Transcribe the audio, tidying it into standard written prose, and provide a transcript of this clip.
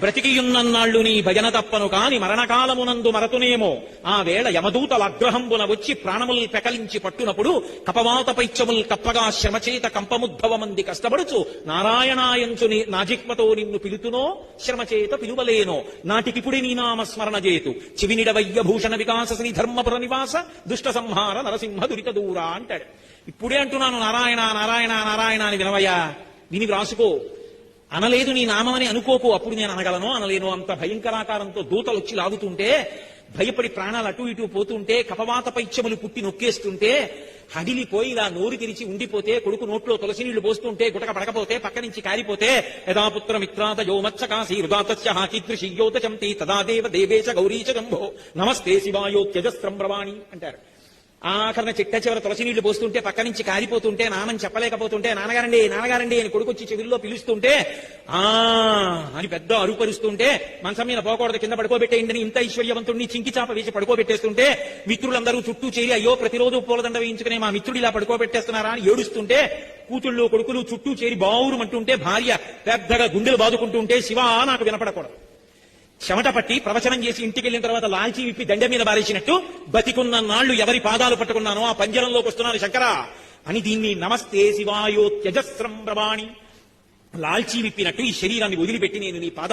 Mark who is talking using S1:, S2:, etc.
S1: బ్రతికియున్నన్నాళ్ళు నీ భజన తప్పను కాని మరణకాలమునందు మరతునేమో ఆ వేళ యమదూతల అగ్రహంబున వచ్చి ప్రాణముల్ పెకలించి పట్టునప్పుడు కపవాత పైత్యముల్ కప్పగా శ్రమచేత కంపముద్భవమంది కష్టపడుచు నారాయణాయంచుని నాజిక్మతో నిన్ను పిలుతునో శ్రమచేత పిలువలేనో నాటికిపుడి నీ నామ స్మరణ చేతు చివినిడవయ్య భూషణ వికాస శ్రీ ధర్మపుర నివాస దుష్ట సంహార నరసింహ దురిత దూరా అంటాడు. ఇప్పుడే అంటున్నాను నారాయణ నారాయణ నారాయణ అని వినవయ్యా, విని వ్రాసుకో. అనలేదు నీ నామని అనుకోకు, అప్పుడు నేను అనగలను అనలేను. అంత భయంకరాకారంతో దూతలు వచ్చి లాగుతుంటే భయపడి ప్రాణాలు అటు ఇటు పోతుంటే కపవాత పైత్యములు పుట్టి నొక్కేస్తుంటే హడిలిపోయి ఇలా నోరు తెరిచి ఉండిపోతే కొడుకు నోట్లో తులసి నీళ్లు పోస్తుంటే గుటక పడకపోతే పక్క నుంచి కారిపోతే యథాపుత్ర మిత్రాత యోమచ్చకాశీ హృదాతస్య కీదృశీయోతచంతి తదా దేవ దేవేశ గౌరీచ గంభో నమస్తే శివాయో త్యజస్రం బ్రవాణి అంటారు. ఆఖరణ చిట్ట చివర తులసి నీళ్లు పోస్తుంటే పక్క నుంచి కారిపోతుంటే నామని చెప్పలేకపోతుంటే నాన్నగారండి నాన్నగారండి అని కొడుకొచ్చి చెవిల్లో పిలుస్తుంటే ఆ అని పెద్ద అరుపరుస్తుంటే మంచం మీద పోకూడదు కింద పడుకోబెట్టేయండి ఇంత ఐశ్వర్యవంతుడిని చింకి చాప వేసి పడుకోబెట్టేస్తుంటే మిత్రులందరూ చుట్టూ చేరి అయ్యో ప్రతిరోజు పూలదండ వేయించుకునే మా మిత్రుడు ఇలా పడుకోబెట్టేస్తున్నారా అని ఏడుస్తుంటే కూతుళ్ళు కొడుకులు చుట్టూ చేరి బావురుమంటుంటే భార్య పెద్దగా గుండెలు బాదుకుంటుంటే శివ నాకు వినపడకూడదు. చెమట పట్టి ప్రవచనం చేసి ఇంటికి వెళ్ళిన తర్వాత లాల్చీ విప్పి దండ మీద బారేసినట్టు బతికున్న నాళ్లు ఎవరి పాదాలు పట్టుకున్నానో ఆ పంజరంలోకి వస్తున్నాను శంకరా అని దీన్ని నమస్తే శివాయో త్యజస్రం బ్రవాణి లాల్చీ విప్పినట్టు ఈ శరీరాన్ని వదిలిపెట్టి నేను నీ పాద